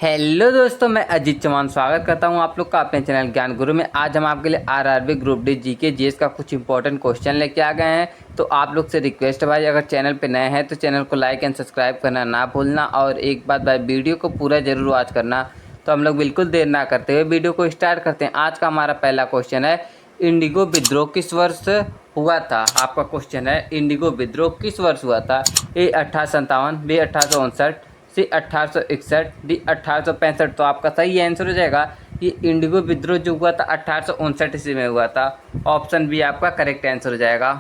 Hello दोस्तों, मैं अजीत चौहान स्वागत करता हूं आप लोग का अपने चैनल ज्ञान गुरु में। आज हम आपके लिए RRB group D GK GS का कुछ इंपॉर्टेंट क्वेश्चन लेके आ गए हैं। तो आप लोग से रिक्वेस्ट है भाई, अगर चैनल पे नए हैं तो चैनल को लाइक एंड सब्सक्राइब करना ना भूलना। और एक बात भाई, वीडियो को पूरा जरूर वॉच करना। तो हम लोग बिल्कुल देर ना करते हुए वीडियो को स्टार्ट करते हैं। आज का हमारा पहला क्वेश्चन है, इंडिगो विद्रोह किस वर्ष हुआ था? आपका क्वेश्चन है, इंडिगो विद्रोह किस वर्ष हुआ था? ए 1857, बी 1859, सी 1861, डी 1865। तो आपका सही आंसर हो जाएगा, ये इंडिगो विद्रोह जो हुआ था 1859 ईस्वी में हुआ था। ऑप्शन बी आपका करेक्ट आंसर हो जाएगा।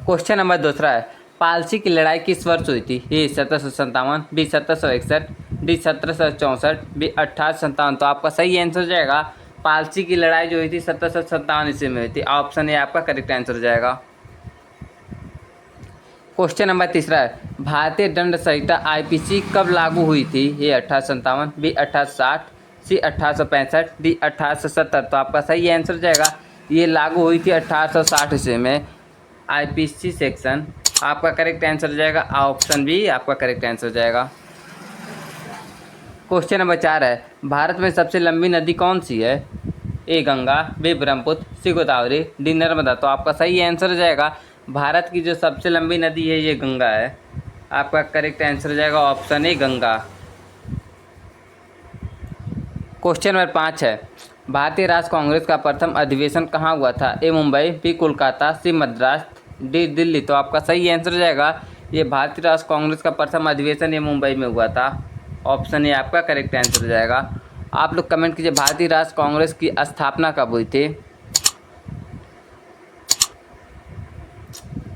क्वेश्चन नंबर दूसरा है, पालसी की लड़ाई किस वर्ष हुई थी? ए 1757, बी 1761, डी 1764, बी 1857। तो आपका सही आंसर हो जाएगा, पालसी की लड़ाई जो हुई थी 1757 ईस्वी में हुई थी। ऑप्शन ए आपका करेक्ट आंसर हो जाएगा। क्वेश्चन नंबर तीसरा है, भारतीय दंड संहिता आईपीसी कब लागू हुई थी? ए 1857, बी 1860, सी 1865, डी 1870। तो आपका सही आंसर हो जाएगा, ये लागू हुई थी 1860 ईस्वी में आईपीसी सेक्शन। आपका करेक्ट आंसर हो जाएगा ऑप्शन बी, आपका करेक्ट आंसर हो जाएगा। क्वेश्चन नंबर 4 है, भारत में सबसे लंबी नदी कौन सी है? ए गंगा, बी ब्रह्मपुत्र, सी गोदावरी, डी नर्मदा। तो आपका सही आंसर हो जाएगा, भारत की जो सबसे लंबी नदी है ये गंगा है। आपका करेक्ट आंसर हो जाएगा option A Ganga. Question number 5 है, भारतीय राष्ट्र कांग्रेस का प्रथम अधिवेशन कहाँ हुआ था? ए मुंबई, बी कोलकाता, सी मद्रास, डी दिल्ली। तो आपका सही आंसर हो जाएगा, ये भारतीय राष्ट्र कांग्रेस का प्रथम अधिवेशन ये मुंबई में हुआ था। ऑप्शन ए आपका करेक्ट आंसर हो जाएगा। आप लोग कमेंट कीजिए, भारतीय राष्ट्र कांग्रेस की स्थापना कब हुई थी?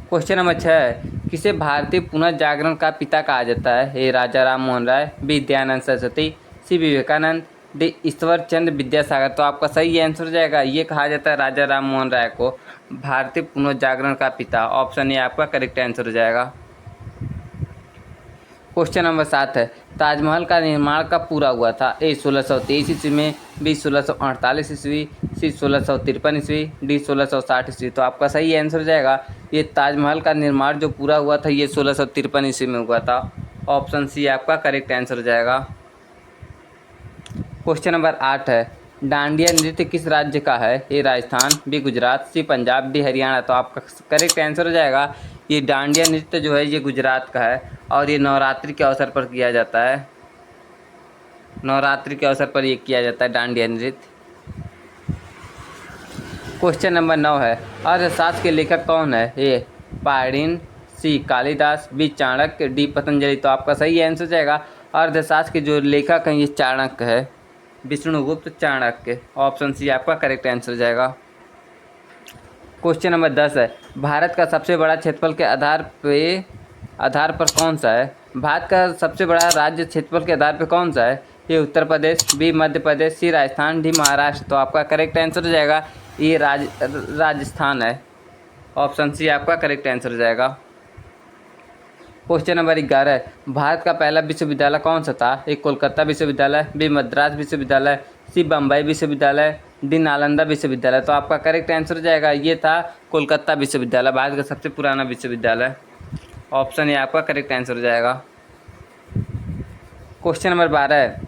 क्वेश्चन नंबर 6 है, किसे भारतीय पुनर्जागरण का पिता कहा जाता है? ए राजा राम मोहन राय, बी दयानंद सरस्वती, सी विवेकानंद, डी ईश्वर चंद्र विद्यासागर। तो आपका सही आंसर हो जाएगा, ये कहा जाता है राजा राम मोहन राय को भारतीय पुनर्जागरण का पिता। ऑप्शन ए आपका करेक्ट आंसर हो जाएगा। क्वेश्चन नंबर 7 है, ताजमहल का निर्माण कब पूरा हुआ था? ए 1623 ईस्वी में, बी 1648 ईस्वी, सी 1653 ईस्वी, डी 1660 ईस्वी। तो आपका सही आंसर हो जाएगा, ये ताजमहल का निर्माण जो पूरा हुआ था ये 1653 ईस्वी में हुआ था। ऑप्शन सी आपका करेक्ट आंसर हो जाएगा। क्वेश्चन नंबर 8 है, डांडिया नृत्य किस राज्य का है? ए राजस्थान, बी गुजरात, सी पंजाब, डी हरियाणा। तो आपका करेक्ट आंसर हो जाएगा, ये डांडिया नृत्य जो है ये गुजरात का है और ये नवरात्रि के अवसर पर किया जाता है। नवरात्रि के अवसर पर ये किया जाता है डांडिया नृत्य। क्वेश्चन नंबर 9 है, अर्थशास्त्र के लेखक कौन है? ए पाणिनि, सी कालिदास, बी चाणक्य, डी पतंजलि। तो आपका सही आंसर हो जाएगा, अर्थशास्त्र के जो लेखक हैं ये चाणक्य है, विष्णुगुप्त चाणक्य। ऑप्शन सी आपका करेक्ट आंसर हो जाएगा। क्वेश्चन नंबर 10 है, भारत का सबसे बड़ा क्षेत्रफल के आधार पर कौन सा है? भारत का सबसे बड़ा राज्य क्षेत्रफल के आधार पर कौन सा है? ये उत्तर प्रदेश, बी मध्य प्रदेश, सी राजस्थान, डी महाराष्ट्र। तो आपका करेक्ट आंसर हो जाएगा, ये राजस्थान है। ऑप्शन सी आपका करेक्ट आंसर हो जाएगा। क्वेश्चन नंबर 11 है, भारत का पहला विश्वविद्यालय कौन सा था? ए कोलकाता विश्वविद्यालय, बी मद्रास विश्वविद्यालय, सी बम्बई विश्वविद्यालय, डी नालंदा विश्वविद्यालय। तो आपका करेक्ट आंसर हो जाएगा, ये था कोलकाता विश्वविद्यालय, भारत का सबसे पुराना विश्वविद्यालय। ऑप्शन ए आपका करेक्ट आंसर हो जाएगा। क्वेश्चन नंबर 12 है,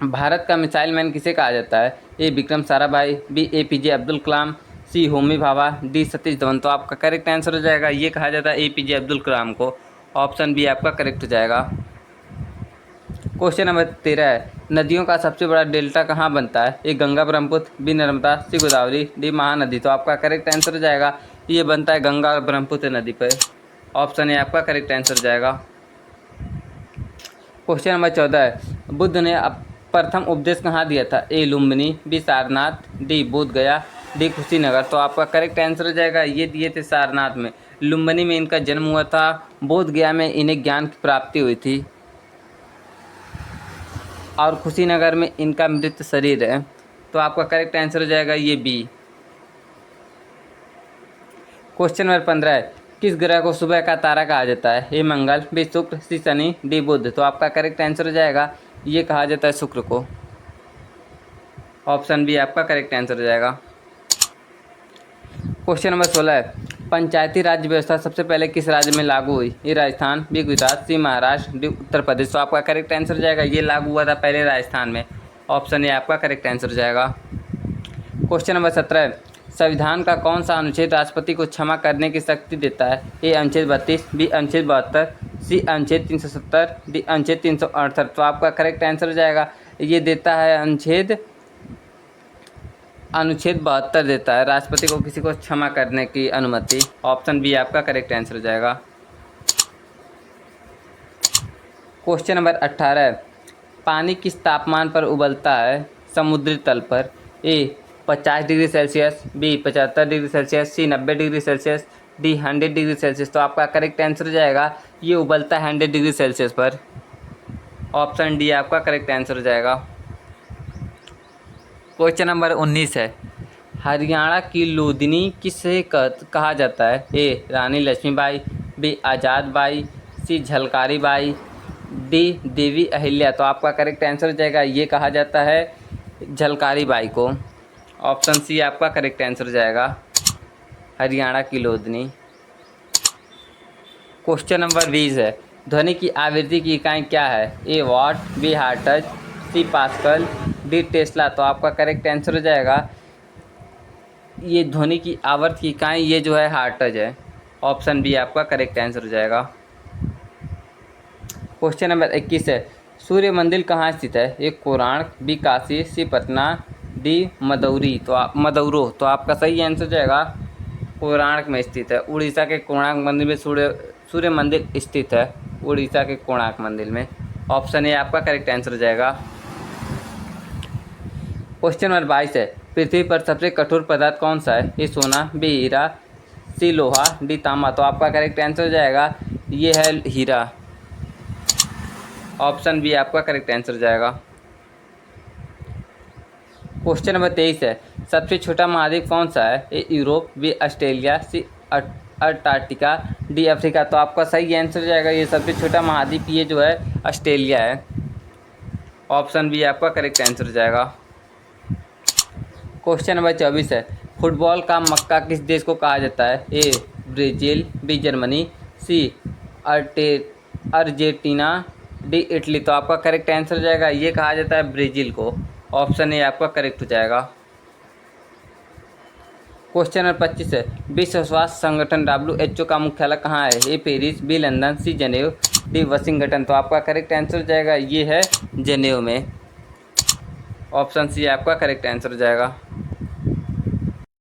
भारत का मिसाइल मैन किसे कहा जाता है? ए विक्रम साराभाई, बी एपीजे अब्दुल कलाम, सी होमी भाभा, डी सतीश धवन। तो आपका करेक्ट आंसर हो जाएगा, ये कहा जाता है एपीजे अब्दुल कलाम को। ऑप्शन बी आपका करेक्ट हो जाएगा। क्वेश्चन नंबर 13 है, नदियों का सबसे बड़ा डेल्टा कहाँ बनता है? ए गंगा ब्रह्मपुत्र, बी नर्मदा, सी गोदावरी, डी महानदी। तो आपका करेक्ट आंसर हो जाएगा, ये बनता है गंगा और ब्रह्मपुत्र नदी पर। ऑप्शन ए आपका करेक्ट आंसर हो जाएगा। क्वेश्चन नंबर 14 है, बुद्ध ने प्रथम उपदेश कहाँ दिया था? ए लुम्बिनी, बी सारनाथ, डी बोध गया, डी कुशीनगर। तो आपका करेक्ट आंसर हो जाएगा, ये दिए थे सारनाथ में। लुम्बिनी में इनका जन्म हुआ था, बोध गया में इन्हें ज्ञान की प्राप्ति हुई थी और कुशीनगर में इनका मृत शरीर है। तो आपका करेक्ट आंसर हो जाएगा ये बी। क्वेश्चन नंबर 15 है, किस ग्रह को सुबह का तारा कहा जाता है? ए मंगल, बी शुक्र, सी शनि, डी बुध। तो आपका करेक्ट आंसर हो जाएगा, ये कहा जाता है शुक्र को। ऑप्शन बी आपका करेक्ट आंसर हो जाएगा। क्वेश्चन नंबर 16 है, पंचायती राज व्यवस्था सबसे पहले किस राज्य में लागू हुई? ए राजस्थान, बी गुजरात, सी महाराष्ट्र, डी उत्तर प्रदेश। तो आपका करेक्ट आंसर हो जाएगा ये लागू हुआ था पहले राजस्थान में। ऑप्शन ए आपका करेक्ट आंसर हो जाएगा। क्वेश्चन नंबर 17, संविधान का कौन सा अनुच्छेद राष्ट्रपति को क्षमा करने की शक्ति देता है? ए अनुच्छेद 32, बी अनुच्छेद 72, सी अनुच्छेद 370, डी अनुच्छेद 368। तो आपका करेक्ट आंसर हो जाएगा ये देता है अनुच्छेद 72 देता है राष्ट्रपति को किसी को क्षमा करने की अनुमति। ऑप्शन बी आपका करेक्ट आंसर हो जाएगा। क्वेश्चन नंबर 18, पानी किस तापमान पर उबलता है समुद्री तल पर? A 50 degree Celsius, B 75 degree Celsius, C 90 degree Celsius, D 100 degree Celsius. तो आपका करेक्ट आंसर हो जाएगा ये उबलता है 100 डिग्री सेल्सियस पर। ऑप्शन डी आपका करेक्ट आंसर हो जाएगा। क्वेश्चन नंबर 19 है, हरियाणा की लूदिनी किसे कहा जाता है? A Rani Lakshmibai, B Azad Bai, C Jhalkari Bai, D Devi Ahilya. तो आपका करेक्ट आंसर हो जाएगा ये कहा जाता है झलकारी बाई को। ऑप्शन सी आपका करेक्ट आंसर हो जाएगा हरियाणा की लूदिनी। क्वेश्चन नंबर 20 है, ध्वनि की आवृत्ति की इकाई क्या है? A watt, B hertz, C pascal, D tesla. तो आपका करेक्ट आंसर हो जाएगा ये ध्वनि की आवर्त की इकाई ये जो है हर्ट्ज है। ऑप्शन बी आपका करेक्ट आंसर हो जाएगा। क्वेश्चन नंबर 21 है, सूर्य मंदिर कहाँ स्थित है? ए कोणार्क, बी काशी, सी पटना, डी मदौरी। तो मदौरो। तो आपका सही आंसर हो जाएगा कोणार्क में स्थित है। उड़ीसा के कोणार्क मंदिर में सूर्य मंदिर स्थित है, उड़ीसा के कोणार्क मंदिर में। ऑप्शन ए आपका करेक्ट आंसर हो जाएगा। क्वेश्चन नंबर 22 है, पृथ्वी पर सबसे कठोर पदार्थ कौन सा है? ए सोना, बी हीरा, सी लोहा, डी तांबा। तो आपका करेक्ट आंसर हो जाएगा ये है हीरा। ऑप्शन बी आपका करेक्ट आंसर हो जाएगा। क्वेश्चन नंबर 23 है, सबसे छोटा महाद्वीप कौन सा है? ए यूरोप, बी ऑस्ट्रेलिया, सी अंटार्कटिका, डी अफ्रीका। तो आपका सही आंसर हो जाएगा ये सबसे छोटा महाद्वीप ये जो है ऑस्ट्रेलिया है। ऑप्शन बी आपका करेक्ट आंसर हो जाएगा। क्वेश्चन नंबर 24 है, फुटबॉल का मक्का किस देश को कहा जाता है? A Brazil, B Germany, C Argentina, D Italy. तो आपका करेक्ट आंसर हो जाएगा ये कहा जाता है ब्राज़ील को। ऑप्शन ए आपका करेक्ट हो जाएगा। क्वेश्चन नंबर 25 है, विश्व स्वास्थ्य संगठन WHO का मुख्यालय कहाँ है? ए पेरिस, बी लंदन, सी जनेव, डी वाशिंगटन। तो आपका करेक्ट आंसर हो जाएगा ये है जनेव में। ऑप्शन सी आपका करेक्ट आंसर हो जाएगा।